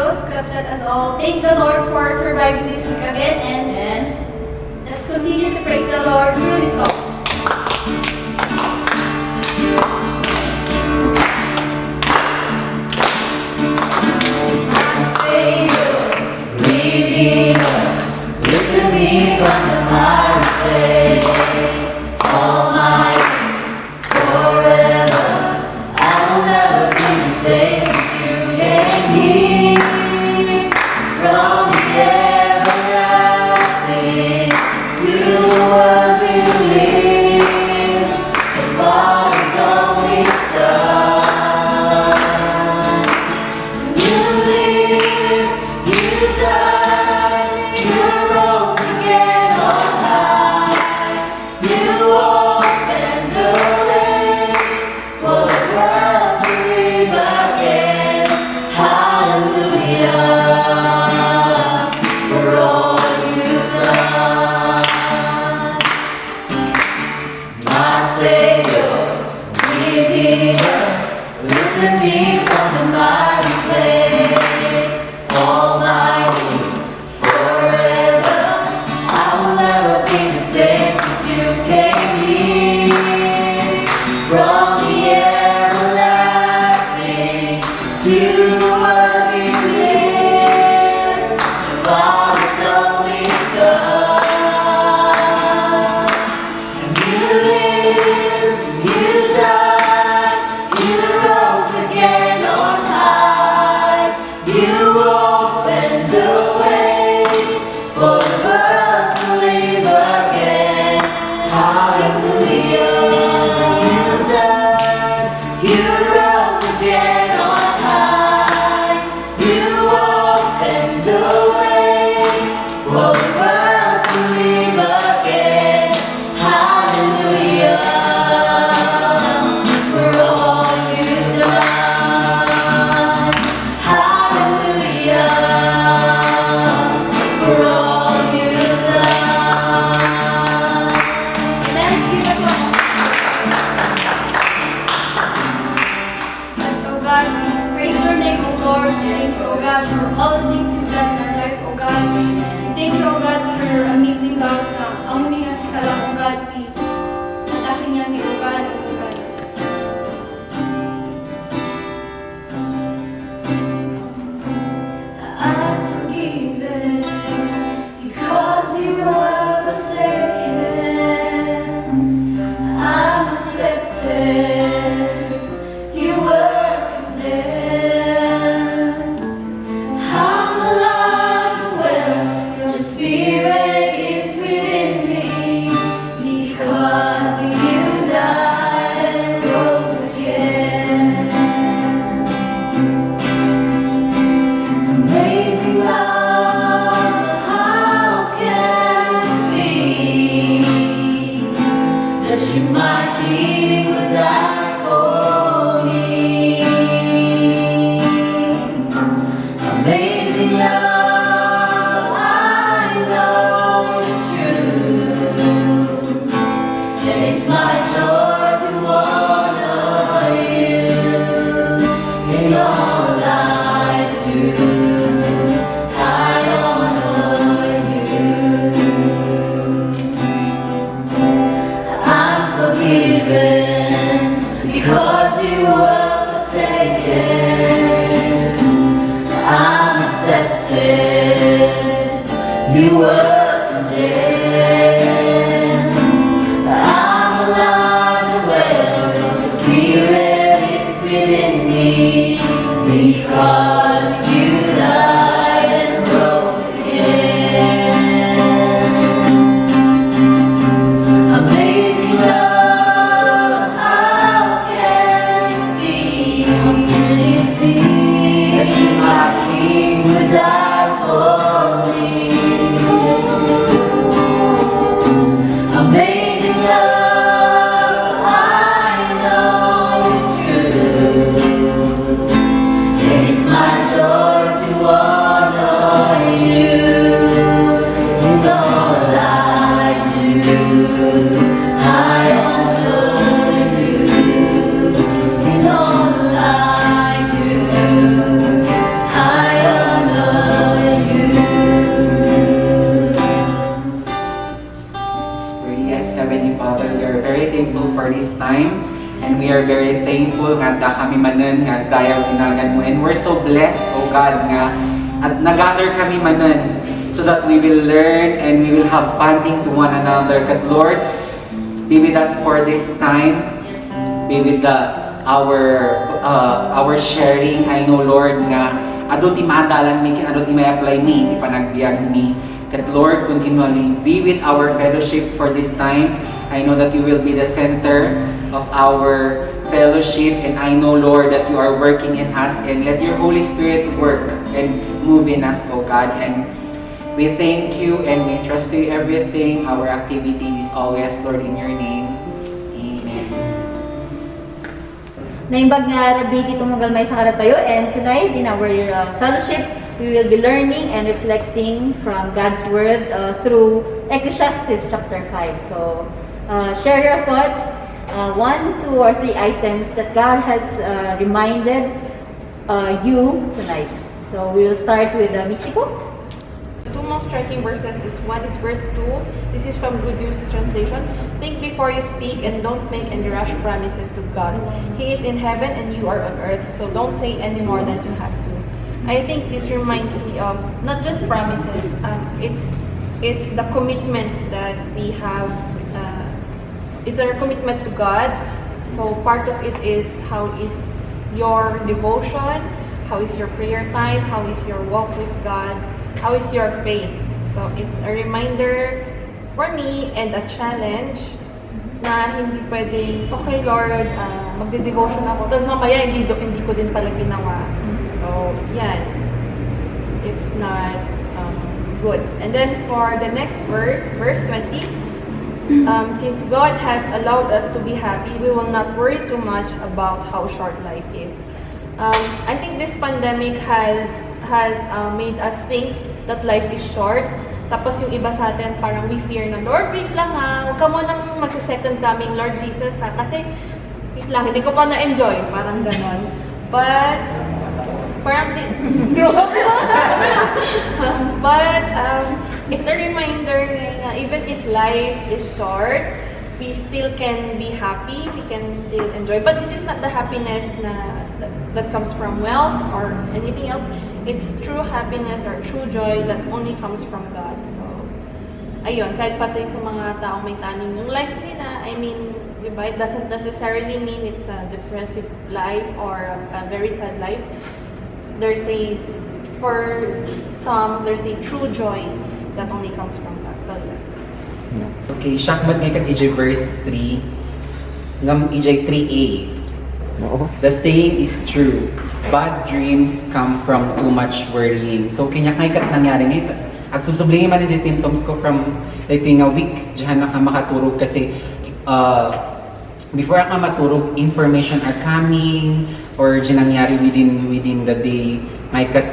Diyos, God let us all thank the Lord for surviving this week again, and let's continue to praise the Lord through this song. Look to me from the mighty clay, Almighty, forever. I will never be the same as you can hear from the everlasting to the world we live. The Father's only Son. You live, you die, you rose again on high. You opened the way for the world to live again. Hallelujah, for all you've done. My Savior, Redeemer, look to me from the mighty clay, Almighty, forever. I will never be the same as you came here from the everlasting to the world we live. The Father's only Son. You live, you died, you rose again on high. You opened the way for the world to live again. Hallelujah. You died, you rose again on high. You opened the way for the world to live again. Hallelujah, for all you've done. Hallelujah, for all you've done. Let's give a clap. Yes, oh God, we praise your name, oh Lord. Thank you, oh God, for all the things you've done in our life, oh God. We thank you, oh God, for your amazing love na ang huminga si ka lang, oh God. At aking yan, oh God, oh God. I'm forgiven because you are forsaken. I'm accepted. You were condemned. I'm alive and well. Your spirit is within me because you died and rose again. Amazing love, how can it be that you, my King, would die for me? Amazing love, I know it's true, and it's my joy to honor you in all I do. I honor you. I'm forgiven because you were forsaken. I'm accepted. You were condemned. I'm alive and well. Your spirit is within me because you died and rose again. Amazing love, how can it be? That you, my King, would die for me? Amazing love, I know it's true. It's my grateful for this time. And we are very thankful nga da kami manan nga dayang tinagan mo. And we're so blessed, oh God, nga at nagather kami manan so that we will learn and we will have bonding to one another. God, Lord, be with us for this time. Be with our sharing. I know, Lord, nga ado ti maadalan mi, ado ti may apply mi, ti panagbiag mi. God, Lord, continually be with our fellowship for this time. I know that you will be the center of our fellowship, and I know, Lord, that you are working in us, and let your Holy Spirit work and move in us, oh God. And we thank you and we trust you everything. Our activity is always, Lord, in your name. Amen. Naimbag nga Rabi dito magalmay sa karatayo, and tonight in our fellowship we will be learning and reflecting from God's Word through Ecclesiastes chapter 5. So share your thoughts, 1, 2, or 3 items that God has reminded you tonight. So we will start with Michiko. Two most striking verses is one is verse 2. This is from Good News Translation. Think before you speak and don't make any rash promises to God. He is in heaven and you are on earth, so don't say any more than you have to. I think this reminds me of not just promises. It's the commitment that we have. It's our commitment to God. So part of it is how is your devotion, how is your prayer time, how is your walk with God. How is your faith? So it's a reminder for me and a challenge na hindi pwedeng, okay Lord, magde-devotion ako, tapos mamaya hindi ko din pala ginawa. So, yan. It's not good. And then for the next verse, verse 20, since God has allowed us to be happy, we will not worry too much about how short life is. I think this pandemic has made us think that life is short. Tapos yung iba sa atin, parang we fear na, Lord, wait lang ha, huwag ka mo nang magsa-second coming, Lord Jesus ha, kasi wait lang, hindi ko pa na-enjoy, parang ganon. But, parang but, it's a reminder nga, even if life is short, we still can be happy, we can still enjoy. But this is not the happiness that comes from wealth or anything else. It's true happiness or true joy that only comes from God. So, ayun, kahit pati sa mga taong may taning yung life nila, I mean, diba, it doesn't necessarily mean it's a depressive life or a very sad life. For some, there's a true joy that only comes from God. So, yeah. Okay, Shakmat ngayon EJ verse 3, ngam EJ 3a. The saying is true. Bad dreams come from too much worrying. So, kanya kat nangyari ngayon. At subsublingin man yung symptoms ko from like yung week, diyan na ka makaturog kasi before ka maturog, information are coming or diyan nangyari within the day. May kat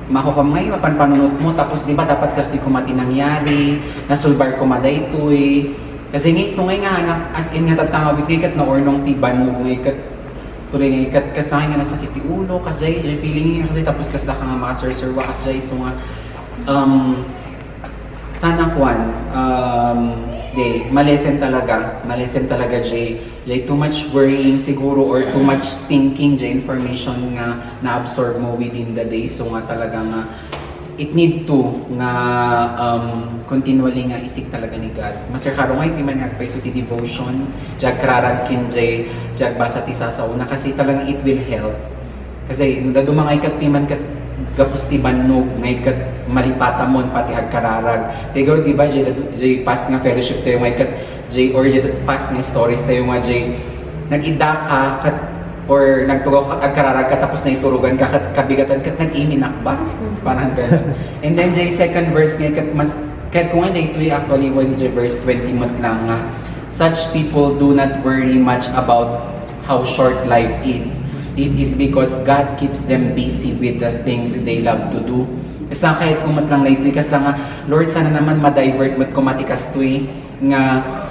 makukam ngayon, mapanpanunod mo, tapos di ba dapat kasi ko mati nangyari, nasulbar ko maday ito eh. Kasi ngayon nga, as in nga tatangawit, ngayon kat na ornong tiban mo, ngayon kat tuloy ngayon kat kas na nga nasakit yung ulo, kasi feeling nga kasi tapos kas na ka nga makasursurwa, kasi so nga, sana kuan, malesen talaga jay too much worrying siguro or too much thinking jay information nga na-absorb mo within the day, so nga talaga nga it need to nga continually nga isik talaga ni God. Master karo ngay piman nga pay so ti devotion jag krarag kin jay jag basa ti sasauna kasi talagang it will help. Kasi dumangay kat piman kat gapos ti bannog ngay kat malipata mon pati ag kararag. Tegor di ba jay past nga fellowship tayo ngay kat jay or jay past nga stories tayo nga jay nag-ida ka kat or nagtugaw ka ag kararag ka tapos naiturugan ka kat kabigatan kat nag-iminak ba? Parang gano'n. And then jay second verse ngay kat mas kahit kung nga ito actually when jay verse 20 mat lang nga such people do not worry much about how short life is. This is because God keeps them busy with the things they love to do. Kasi lang kahit kumat lang lately, kasi lang nga, Lord, sana naman ma-divert mo't kumatikas to eh. Nga,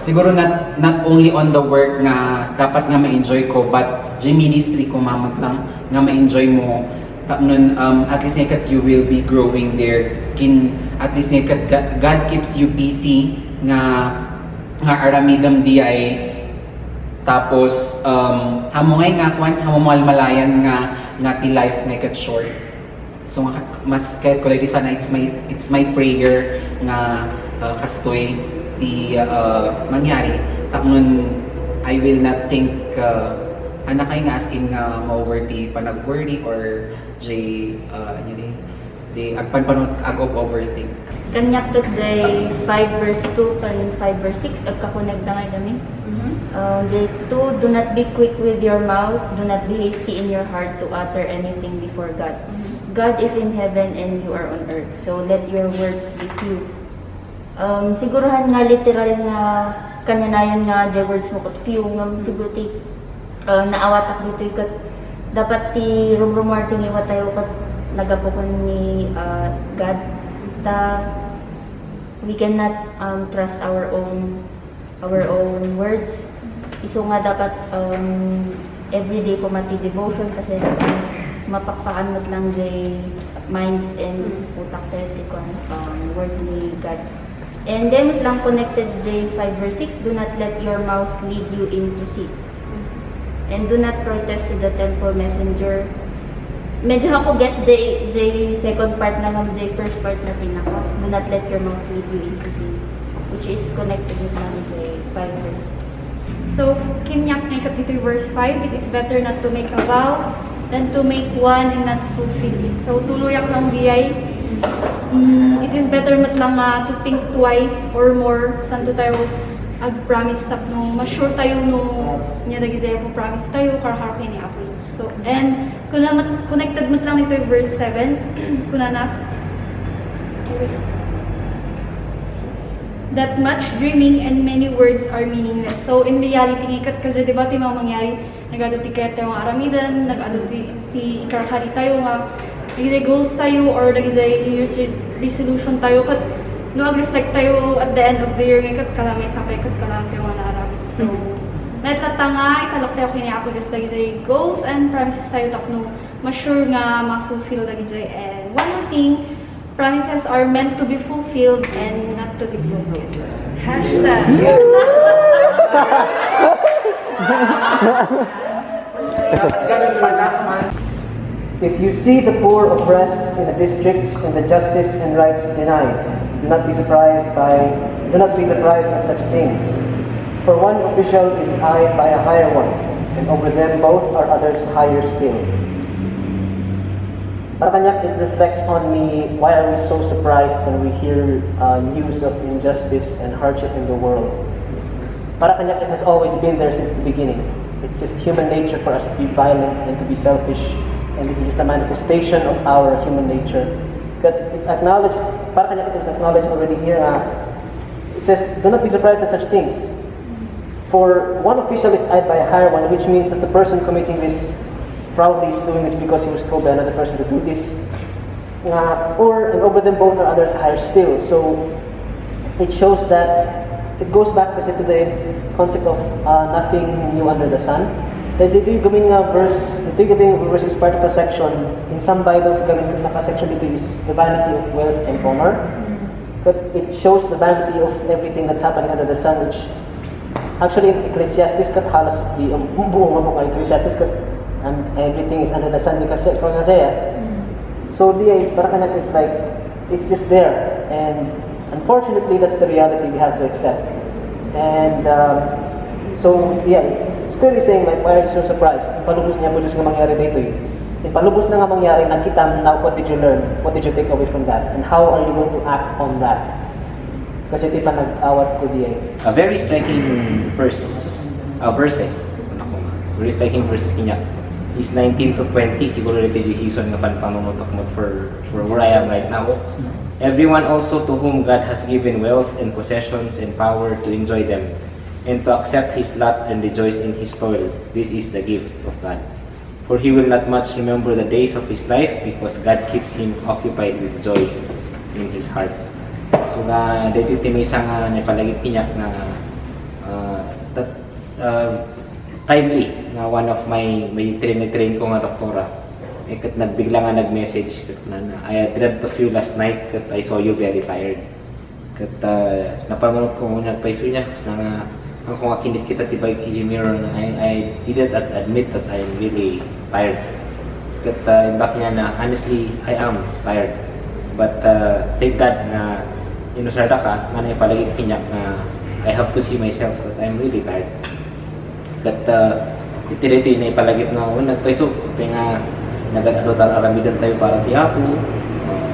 siguro not only on the work nga dapat nga ma-enjoy ko, but the ministry ko mamot lang nga ma-enjoy mo. Nun, at least nga you will be growing there. At least nga God keeps you busy nga aramidam di ay Tapos hamungay nga kwan, hamumalmalayan nga ti life nga kat short. So mas kahit ko lagi sana it's my prayer nga kastoy ti mangyari. Tapnon I will not think anak kay nga as in nga ma-over ti panag-worry or jay di agpanpanot overthink. Kanyak kat jay 5 verse 2 kan 5 verse 6 agkakunag na ngay kami. Jay 2, do not be quick with your mouth, do not be hasty in your heart to utter anything before God. God is in heaven and you are on earth, so let your words be few. Siguruhan nga literal nga kanyanayon nga jay words mo kat few nga siguro ti naawatak dito kat dapat ti rumrumar tingiwa tayo kat nagapukon ni God ta we cannot trust our own words. Iso nga dapat everyday po mati devotion kasi mapakpakan mo lang jay minds and utak tayo ti word ni God. And then it lang connected jay 5 verse 6, do not let your mouth lead you into sin. And do not protest to the temple messenger. Medyo ako gets the second part naman, the first part na tinako. Do not let your mouth lead you into sin, which is connected with the 5 verse. So, kinyak na ikat dito verse 5, it is better not to make a vow than to make one and not fulfill it. So, tuluyak lang diyay, it is better mat lang to think twice or more santo tayo ag-promise tap no ma-sure tayo no niya dagizay po promise tayo karakar kay ni Apollos. So, and connected mat lang ito yung verse 7 kuna na that much dreaming and many words are meaningless. So, in reality, ikat kasi diba ti mga mangyari, nag-ado ti kaya tayo mga aramidan, nag-ado ti ikarakari tayo nga, nagizay goals tayo or nagizay New Year's resolution tayo, kat no mag-reflect tayo at the end of the year, ikat kalamay sapay, ikat kalamay tayo mga naaramid. So, metlata nga, italak tayo kini Apollos, nagizay goals and promises tayo takno, ma-sure nga ma-fulfill nagizay. And one more thing, promises are meant to be fulfilled and not to be broken. Hashtag. If you see the poor oppressed in a district and the justice and rights denied, do not be surprised at such things. For one official is eyed by a higher one, and over them both are others higher still. Para kanya, it reflects on me, why are we so surprised when we hear news of injustice and hardship in the world? Para kanya, it has always been there since the beginning. It's just human nature for us to be violent and to be selfish, and this is just a manifestation of our human nature. But it's acknowledged, para kanya, it is acknowledged already here. It says, do not be surprised at such things. For one official is eyed by a higher one, which means that the person committing this probably is doing this because he was told by another person to do this. And over them both are others higher still. So it shows that it goes back kasi to the concept of nothing new under the sun. Dito yung gawing verse is part of a section. In some Bibles, naka-section dito is the vanity of wealth and honor. But it shows the vanity of everything that's happening under the sun, which actually in Ecclesiastes kat halos di buong mga Ecclesiastes kat and everything is under the sun because so para kanang is like it's just there, and unfortunately that's the reality we have to accept. And so it's clearly saying like, why are you so surprised? Palubos niya nga mangyari dito palubos na nga mangyari, nakita now, what did you learn, what did you take away from that, and how are you going to act on that? Kasi di pa nag-awat ko A very striking verses kinya is 19 to 20 siguro refugee season nga panpamunutok mo for where I am right now. Everyone also to whom God has given wealth and possessions and power to enjoy them and to accept his lot and rejoice in his toil, this is the gift of God. For he will not much remember the days of his life because God keeps him occupied with joy in his heart. So nga dito timisa nga napalagip niya na timely nga one of my train ko nga doktora kat nagbigla nga nag-message kat na I dreamt of you last night kat I saw you very tired kat napangunot ko muna paiso niya kasi nga ang kung akinit kita tibay engineer na I didn't admit that I'm really tired. Kat bakit niya na honestly I am tired. But thank God na inusarda ka nga na palagi kinyak na I have to see myself that I'm really tired. Kat ito na ipalagip na ako nagpaiso kaya nga nag-adotar aramidan tayo para tiyapo.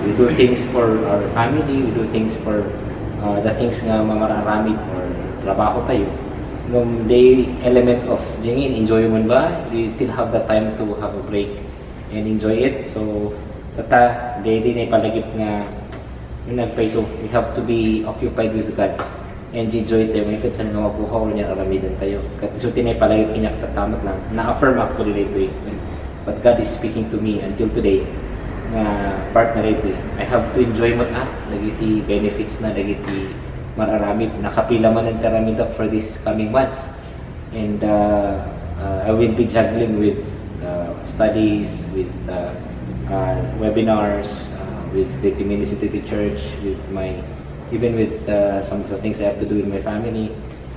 We do things for our family, we do things for the things nga mamararamid or trabaho tayo. Yung day element of jingin, enjoy mo ba? Do you still have the time to have a break and enjoy it? So, tata, day din ay palagip nga yung nagpaiso. We have to be occupied with God and enjoy tayo. Ngayon kasi nga mabuhaw niya aramidan tayo. Kasi tinay palagip kinyak tatamat lang. Na-affirm actually dito eh. But God is speaking to me until today nga part na rito eh. I have to enjoy mo dagiti benefits na dagiti mararamid. Nakapila man ang taramid for this coming months. And I will be juggling with studies, with webinars, with the community church, with my, even with some of the things I have to do with my family.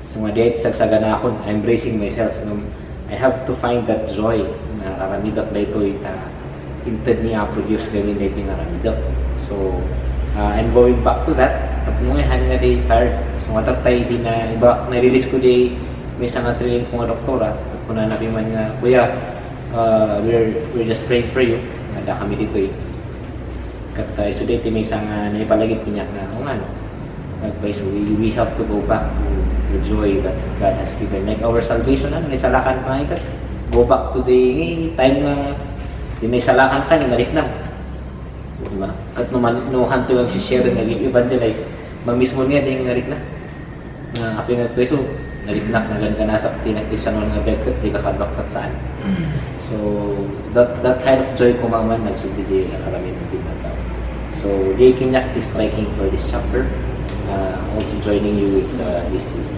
So mga diet sagsagana ako, I'm bracing myself. I have to find that joy na aramidot na ito inted niya produce gawin na ito ng aramidot. So I'm going back to that. Tapos ngayon nga day tired. So matatay din na iba na-release ko day may isang atrilin ko nga doktora. At kung nanabiman nga, kuya, we're just praying for you. Nada kami dito eh. Kat so dito may isang naipalagip niya na kung ano. So we have to go back to the joy that God has given. Like our salvation, naisalakan pa nga go back to the time na naisalakan ka, nalik na. Diba? Kat nuhan to yung share na evangelize, mamismo niya din ngarik na. Na api nga preso, naliknak na ganda nasa pati na Kristiyano nga begkat, di ka kalbakpat saan. So that kind of joy kumaman nagsubdi di aramin ng tao. So Jay Kinyak is striking for this chapter. Also joining you with this youth.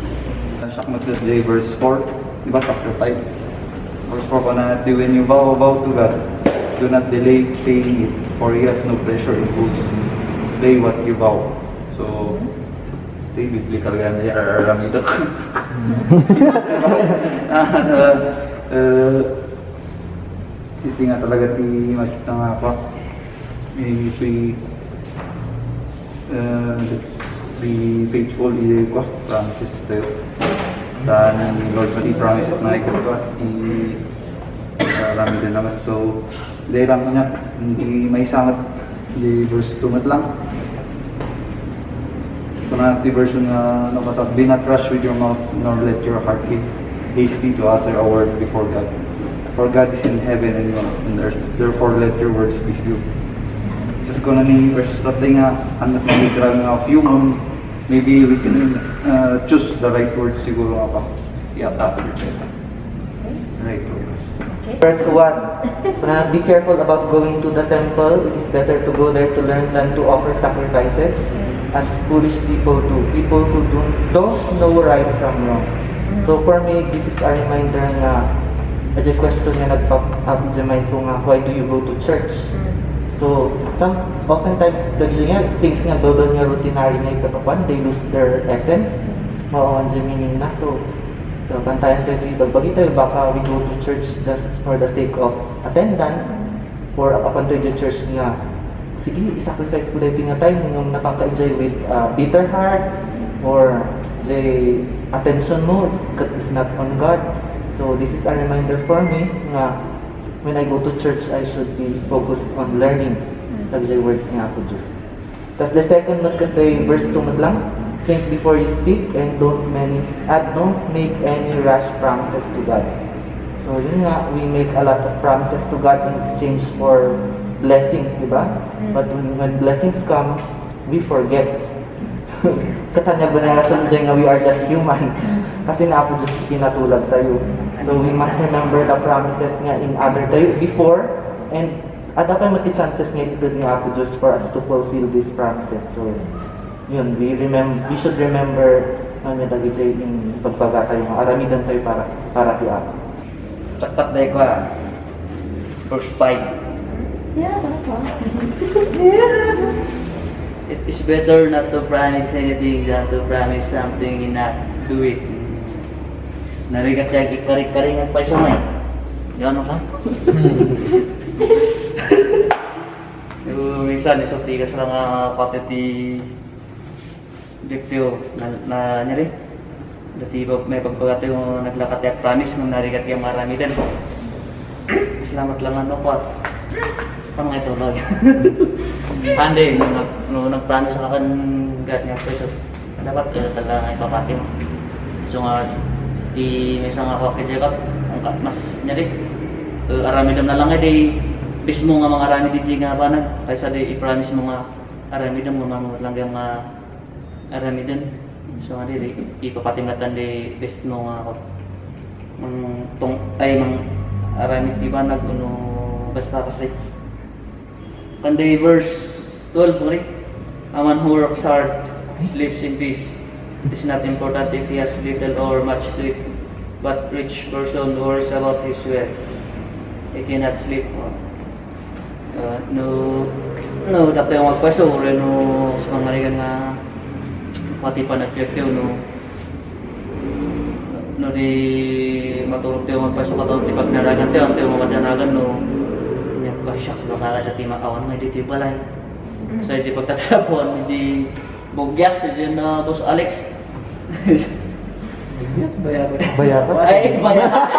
Shakmat Day verse 4, diba chapter 5? Verse 4 pa na when you vow to God, do not delay paying it, for He has no pleasure in fools. Pay what you vow. So, ito yung biblical yan, yararami ito. Ito nga talaga ti makita nga pa. Let's be faithful ko, promises tayo. Dan Lord pati promises na ikaw ko, rami din naman. So, dahil lang niya, hindi may sangat di verse 2 mat lang. Ito na ito version na nabasa, be not rushed with your mouth, nor let your heart be hasty to utter a word before God. For God is in heaven and you are on earth, therefore let your words be few. Just ko na ni verses natin nga, anak na literal nga few, maybe we can choose the right words siguro nga pa. Right words. Verse 1. Be careful about going to the temple. It is better to go there to learn than to offer sacrifices, as foolish people do. People who don't know right from wrong. So for me, this is a reminder na the question nga nag-pop up in mind ko nga, why do you go to church? So, oftentimes, things nga double nga routinary nga ikapapan, they lose their essence, mawawan dyan meaning na. So, bantayan tayo dito, bagi tayo baka we go to church just for the sake of attendance, or apapan tayo dyan church nga, sige, isacrifice ko dito nga time, yung napaka-enjoy with bitter heart, or the attention mo, is not on God. So, this is a reminder for me nga, when I go to church, I should be focused on learning the words nga ako Diyos. Tapos the second look at the verse 2 lang, think before you speak and don't make any rash promises to God. So yun nga, we make a lot of promises to God in exchange for blessings, di ba? But when blessings come, we forget. Katanya ba na nasa nga we are just human. Kasi na ako Diyos pinatulad tayo. So we must remember the promises nga in other tayo before, and ada pa mati chances nga ito nga ako Diyos for us to fulfill these promises. So yun, we should remember ano dagi jay in pagpaga tayo, aramidan tayo para ti ako. Cakpat day ko verse 5. Yeah, It is better not to promise anything than to promise something and not do it. Narigat siya ikarik-karingan pa siya may. Gano'n ka? Yung minsan, isulti ka sa mga pati ti Diptyo na nyari. Dati may pagpagati yung naglakat yung promise nung narigat yung marami din. Salamat lang ano ko at pang ito lagi. Ande, nung nag-promise sa akin God niya peso. Dapat talaga ipapati mo. So nga, di may isang ako kajekap, ang mas nyari. Aramidam na lang di mismo nga mga arami di nga banag. Kaysa di i-promise mo nga aramidam nga mga lang yung aramidam. So nga di ipapatingatan di best mo nga ako. Mang aramid di banag ano basta kasi. Kanday verse 12 rin. A man who works hard sleeps in peace. It is not important if he has little or much to eat, but rich person worries about his wealth. He cannot sleep. Dapat yung magpaso, sa mga rigan nga pati pa nag-effective, di matulog tayo magpaso ka tayo, di pag naragan tayo, tayo mamadanagan, ganyan ba, shucks, baka dati makawan nga dito yung balay. So, di pagtatapon, di bogyas, di na Boss Alex. Bayabat? Ay, bayabat.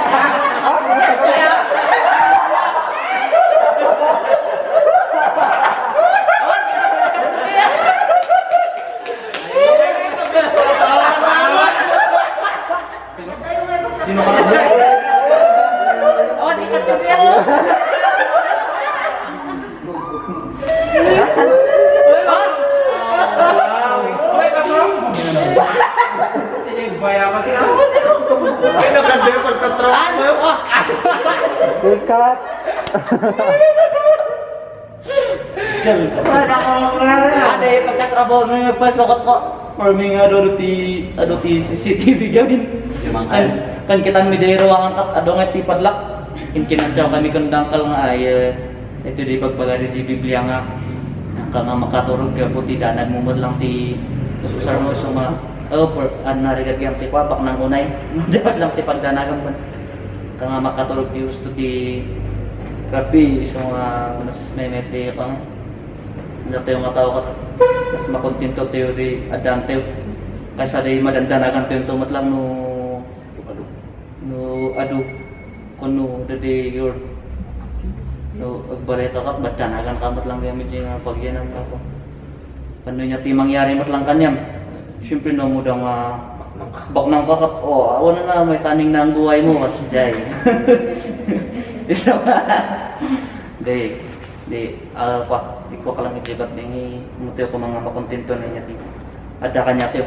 Sino ka na? Oh, di ka tuloy. Cut! Ade, pagkatrabaho mo yung magpasokot ko. For me nga ti CCTV gawin. Kan kita midero ang adong ti padlak. Kinkinan siya kami kundang kal nga ay ito di pagbaga di Biblia nga. Ka nga makaturog ka puti danag mo lang ti ususar mo sa mga narigat yung ti kwabak ng unay. Dapat lang ti pagdanagan man. Ka nga makaturog ti gusto ti kapi sa mga mas may mete pa nga. Dati yung matao ka mas makontento tayo di adante kaysa di madandanagan tayo tumat lang no adu kuno dadi your no agbareta ka badanagan kamat lang gamit yung pagyanan ka ko kano niya ti mangyari mat lang kanyam siyempre no mo daw nga baknang kakat wala na may taning na ang buhay mo mas jay isa di ko kalang ijibat ni muteo ko mga makontento na niya ti ada kanya ti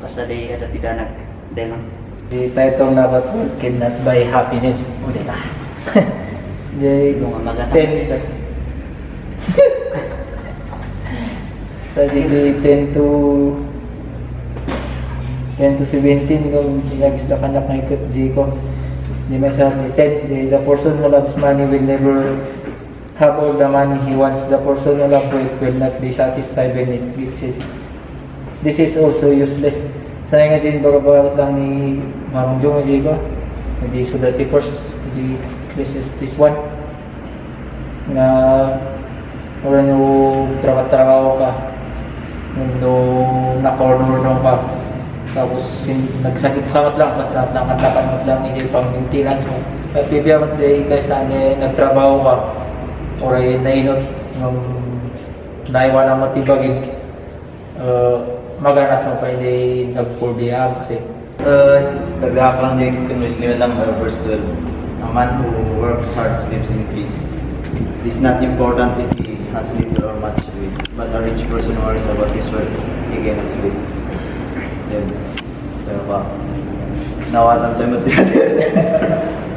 kasi di ada tidanag dahil lang the title na what world cannot buy happiness o di ba jay mga maganda 10 study di 10 to 17 kung nag-isda ka na kay Kut J ko di may sabi 10 the person who loves money will never have all the money he wants. The person who loves wealth will not be satisfied when it gets it. This is also useless. Sanay nga din bagabarat lang ni Marong Jong ko. Hindi sulat first this is this one na wala nyo trabaho ka nung na-corner nung ka tapos nagsakit kamat lang pas lakad-lakad mo lang hindi pang maintenance mo kaya pibiyamot day guys nagtrabaho ka oray nainot ng naiwanan mo tibagin maganas mo pa hindi nagpurdiya kasi Dagdag lang din kung Muslim lang verse 12. A man who works hard sleeps in peace. It is not important if he has little or much to eat, but a rich person worries about his wealth, he cannot sleep. Yan. Pero pa, nawatan tayo matiyate.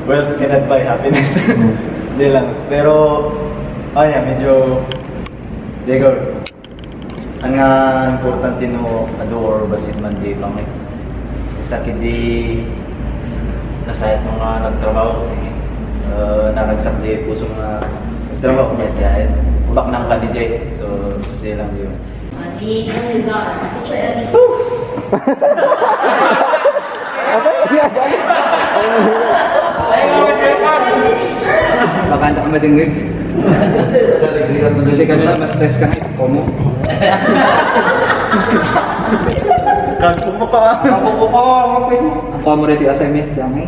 Wealth cannot buy happiness. Hindi lang. Pero, medyo, Degor, ang nga importante no ado or basit man di pangay. Basta kindi nasayat mga nagtrabaho sige. Naragsak di puso nga nagtrabaho niya diyan. Bak nang ka DJ. So kasi lang yun. Ali Rizal, teacher Ali. Baka hindi ka madingig. Kasi kanina mas stress ka na ito mo. Kalpo mo pa. Ang community assignment lang eh.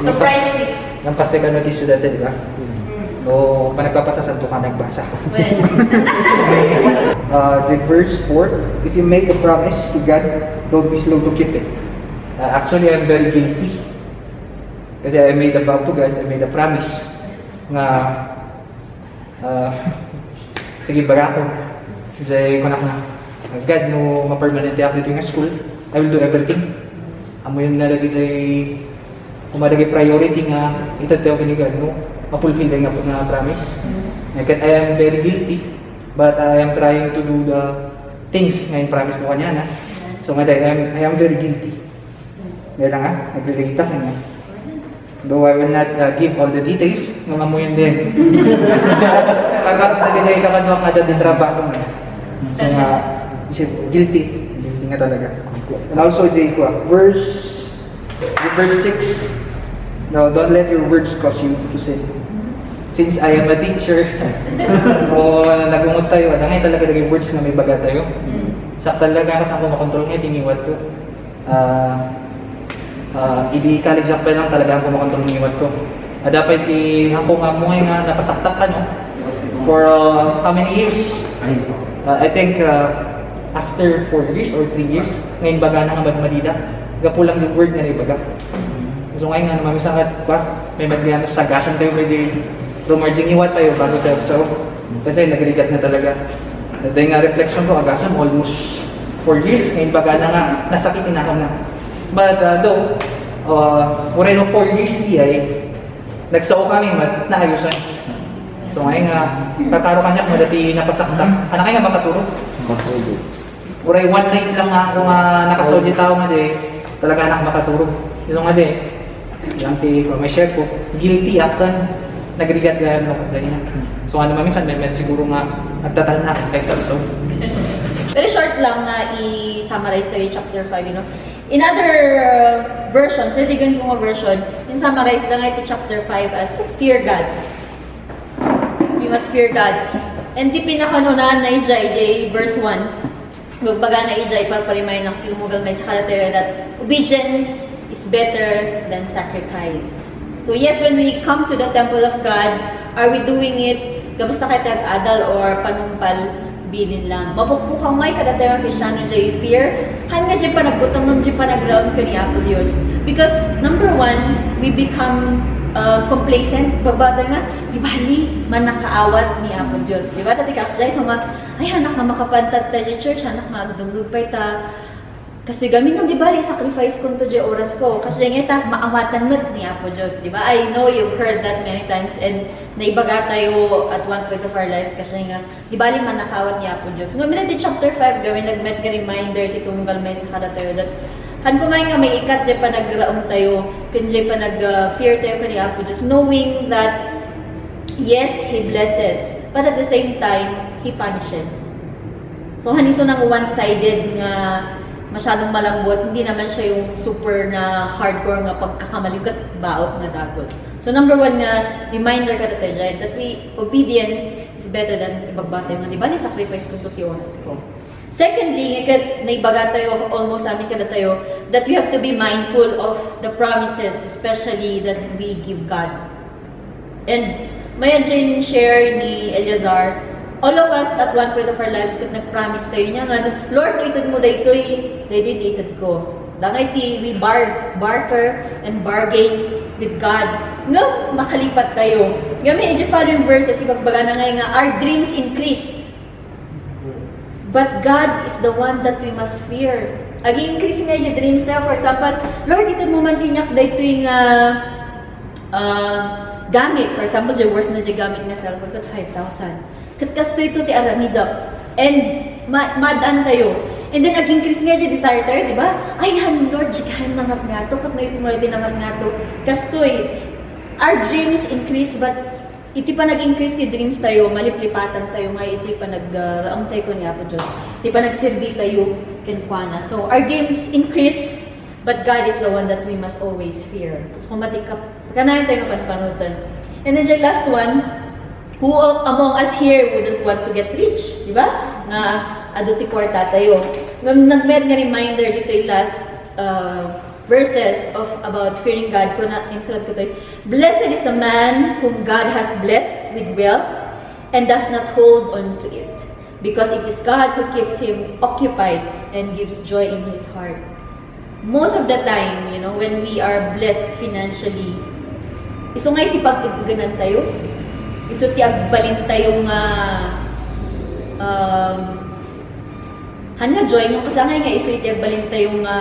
Surprise. Ng pastikan mo estudyante, di ba? O pa nagpapasa sa ka nagbasa. The verse 4, if you make a promise to God, don't be slow to keep it. Actually, I'm very guilty. Kasi I made a vow to God, I made a promise nga sige baga ako. Kasi kunak na God, no ma-permanente ako dito nga school, I will do everything. Amo yun nga lagi jay umadagay priority nga itatayo kini God, no? Ma-fulfill nga promise. Like, I am very guilty, but I am trying to do the things nga yung promise ko kanya na. So nga I am very guilty. Kaya nga, nag-relate ako nga. Though I will not give all the details, nga mo yun din. Pagkakatagay kakadwa nga din trabaho nga. So nga, guilty. Guilty nga talaga. And also, verse 6, no, don't let your words cause you to sin. Since I am a teacher, o nagungot tayo, ano nga talaga naging words nga may baga tayo. Sakta talaga ako makontrol nga, tingiwat ko. Idi college up pa lang talaga ako makontrol ng iwat ko. Dapat ako nga mo nga napasaktak ka, no? For how many years? I think after 4 years or 3 years, ngayon baga na nga madmadida. Gapulang yung word nga na ibaga. So ngayon nga naman sangat pa, may madlianos sagatan tayo medyo rumarging iwat tayo bago tayo. So, kasi nagrigat na talaga. Dahil nga reflection ko, agasam almost 4 years, ngayon baga na nga, nasakitin ako na. But though, no 4 years di ay, nagsao kami, naayusan. So ngayon nga, kakaro kanya, madati napasakta. Ano kaya nga makaturo? Uray, one night lang nga ako nga nakasaw di tao nga di, talaga anak makaturo. So nga di, yung may share ko, guilty akan, nagrigat gaya mo kasi na. So ano minsan, may siguro nga, nagtatal na kaysa so. Very short lang na i-summarize tayo yung chapter 5, you know. In other versions, natigan ko nga version, yung summarize lang ito chapter 5 as fear God. We must fear God. And di pinakanunan na ijay, verse 1. Magbaga na ijay, para pa-remind na kilumugal may sa kalatero that obedience is better than sacrifice. So yes, when we come to the temple of God, are we doing it kabasta kay tag-adal or panumpal bilin lang? Mapupukang may kadatero Kristiyano jay fear, han nga jay panagbutam ng jay panaground ka ni Apo Dios. Because number 1, we become complacent. Pagbata nga, di bali, man nakaawat ni Apo Dios. Di ba? Tati kakasjay, so ay anak na makapantad ta jay church, anak magdunggog pa ta. Kasi gamin ng di bali, sacrifice ko to jay oras ko. Kasi nga ta, maawatan mo ni Apo Dios. Di ba? I know you've heard that many times and naibaga tayo at one point of our lives kasi nga, di bali man nakawat ni Apo Dios. Ngayon natin chapter 5, gawin nag-met ka reminder, titunggal may sa kada tayo that han kumay nga may ikat jay pa nagraon tayo, kunjay pa nag-fear tayo kani Apo Dios, knowing that yes, He blesses, but at the same time, He punishes. So haniso nang one-sided nga masyadong malambot, hindi naman siya yung super na hardcore nga pagkakamalikat baot nga dagos. So number 1 nga, reminder ka tayo dyan, that obedience is better than pagbatay nga, di ba? Sacrifice ko to oras ko. Secondly, naibaga tayo, almost amin kada tayo, that we have to be mindful of the promises, especially that we give God. And may dyan share ni Eleazar, all of us at one point of our lives, kat nag-promise tayo niya nga, Lord, itad mo daytoy itad ko. Dangay we barter and bargain with God. Nga, makalipat tayo. Ngayon, yung following verses, ibagbaga na nga, our dreams increase. But God is the one that we must fear. Agi-increase nga yung dreams na, for example, Lord, itad mo man kinyak daytoy nga gamit. For example, yung worth na yung gamit nga cellphone, kat 5,000. Katkasto ito ti aramidap. And madaan tayo. And then, ag-increase nga yung desire tayo, di ba? Ay, Lord, jikahan nangat nga to. Kat na ito mo rin nangat nga to. Kastoy, our dreams increase, but iti pa nag-increase ti dreams tayo, maliplipatan tayo nga, iti pa nag-raam tayo ko ni Apo Diyos. Iti pa nagserbi tayo kinkwana. So, our dreams increase, But God is the one that we must always fear. So kung matikap, kanayon tayo panpanutan. And then the last one, who among us here wouldn't want to get rich? Di ba? Nga, aduti kwarta tayo. Nag-med nga reminder dito yung last verses of about fearing God. Kung na, insulat ko tayo, blessed is a man whom God has blessed with wealth and does not hold on to it. Because it is God who keeps him occupied and gives joy in his heart. Most of the time, you know, when we are blessed financially, iso nga iti pag-iganan tayo, iso ti agbalin tayo nga hanga joy nga kaslangay nga iso iti agbalin tayo nga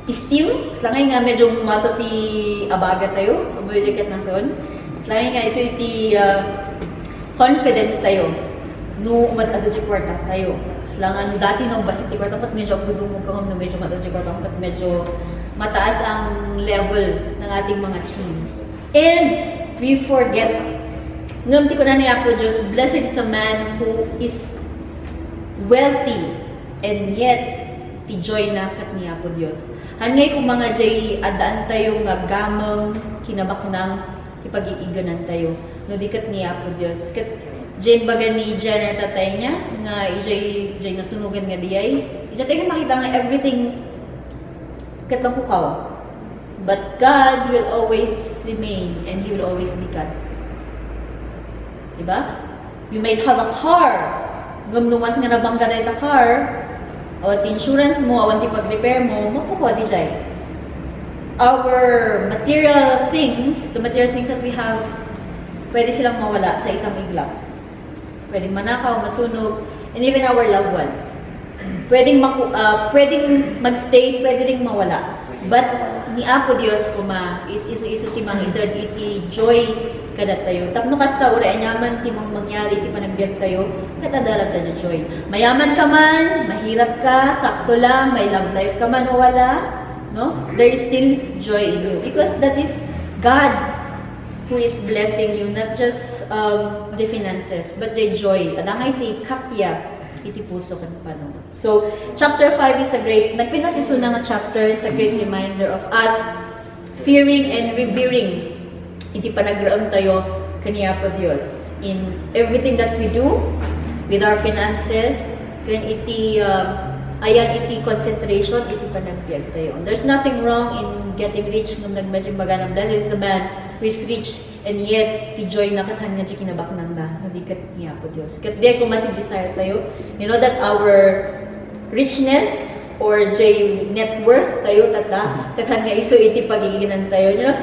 esteem, kaslangay nga medyo mato ti abaga tayo, amoy jacket na son, kaslangay nga iso iti confidence tayo, no umat-ado ti kwarta tayo. Kaslangan no dati nung basit ti kwarta, pat medyo agdudungog ka no medyo mat-ado ti kwarta, pat medyo mataas ang level ng ating mga chin. And we forget, ngamti ko na niya po Diyos, blessed is a man who is wealthy and yet ti joy na kat niya po Diyos. Hangay kung mga jay adaan tayo nga gamang kinabaknang ipag-iiganan tayo. No di kat niya po Diyos. Kat jay baga ni Jenner tatay niya nga jay nasunugan nga diyay. Ija tayo makita nga everything kat mapukaw. But God will always remain and He will always be God. Diba? You might have a car. Ngam once nga nabangga na ita car, awan ti insurance mo, awan ti pag-repair mo, mapukaw di siya. Our material things, the material things that we have, pwede silang mawala sa isang iglap. Pwedeng manakaw, masunog, and even our loved ones. Pwedeng magstay, pwede ring mawala. But ni Apo Dios kuma is isu-isu ti mangitad iti joy kada tayo. Tapno kasta ura anyaman ti mangyari ti panagbiag tayo, katadalat ta joy. Mayaman ka man, mahirap ka, sakto lang, may love life ka man o wala, no? There is still joy in you because that is God who is blessing you, not just the finances, but the joy. Adangay ti kapya iti puso kan panuot. So, chapter 5 is a great, nagpinasiso na nga chapter, it's a great reminder of us fearing and revering iti panagraon tayo kaniya po Dios in everything that we do with our finances, kan iti ayan iti concentration iti panagbiag tayo. There's nothing wrong in getting rich nung nagmedyo maganang. That is the man who is rich and yet ti joy na kathan nga di kinabaknan na nadikat niya po Dios. Kat di ko mati desire tayo. You know that our richness or net worth tayo tata kathan nga iso iti pagiginan tayo. You know,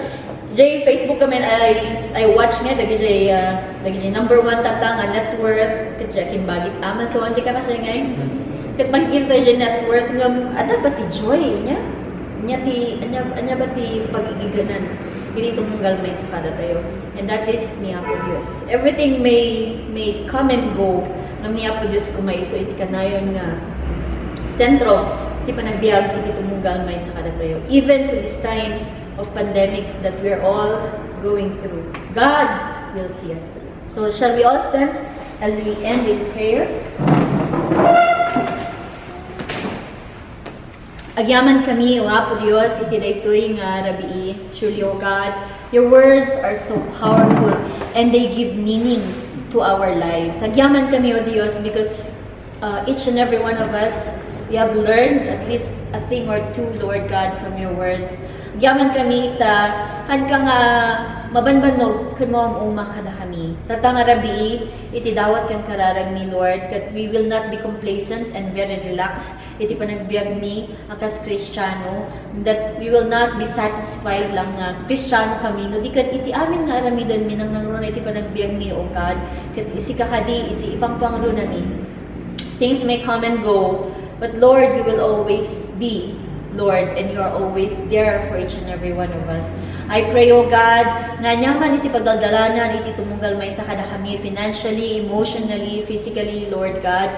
Jay Facebook kami I watch nga dagi Jay number 1 tata nga net worth kat jakin bagit ama so anji ka kasi ngay. Kat makikita tayo Jay net worth ngam ada ba ti joy nya? Anya ba ti pagiginan? Hindi tumunggal may sakada tayo. And that is niya po Diyos. Everything may come and go ng niya po Diyos kung may iso iti kanayon nga sentro, iti panagbiag iti tumunggal may sakada tayo. Even to this time of pandemic that we're all going through, God will see us through. So shall we all stand as we end in prayer? Agyaman kami, O Apo Dios, iti daytoy nga rabii. Surely, O God, your words are so powerful and they give meaning to our lives. Agyaman kami, O Dios, because each and every one of us, we have learned at least a thing or two, Lord God, from your words. Agyaman kami, han ka nga mabanbanog, kun mo ang umakada kami. Tatanga rabii, iti dawat kan kararag ni Lord, that we will not be complacent and very relaxed. Iti panagbiag mi, akas Kristiyano, that we will not be satisfied lang nga Kristiyano kami. No, di kat iti amin nga aramidan mi nang nangruna iti panagbiag mi, O God. Kat isi kakadi, iti ipang pangruna mi. Things may come and go, but Lord, you will always be Lord, and you are always there for each and every one of us. I pray, O God, nga nyaman iti pagdaldalanan, iti tumunggal may sakada kami financially, emotionally, physically, Lord God.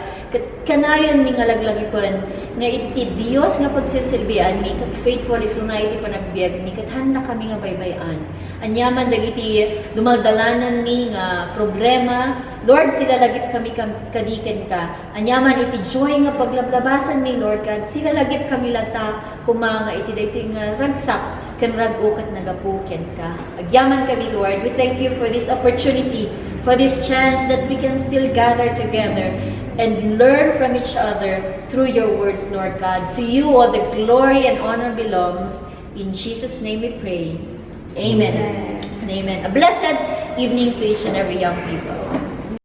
kanayon mi nga laglagipon nga iti Dios nga pagsisilbian mi kat faithful isunay iti panagbiag mi kat handa kami nga baybayan. Anyaman dagiti dumaldalanan mi nga problema, Lord, sila lagip kami kadiken ka. Anyaman iti joy nga paglablabasan mi, Lord God, sila lagip kami lata kumanga iti daytoy nga ragsak ken rago kat nagapuken ka. Agyaman kami, Lord. We thank you for this opportunity, for this chance that we can still gather together and learn from each other through your words, Lord God. To you all the glory and honor belongs. In Jesus' name we pray. Amen. And amen. A blessed evening to each and every young people.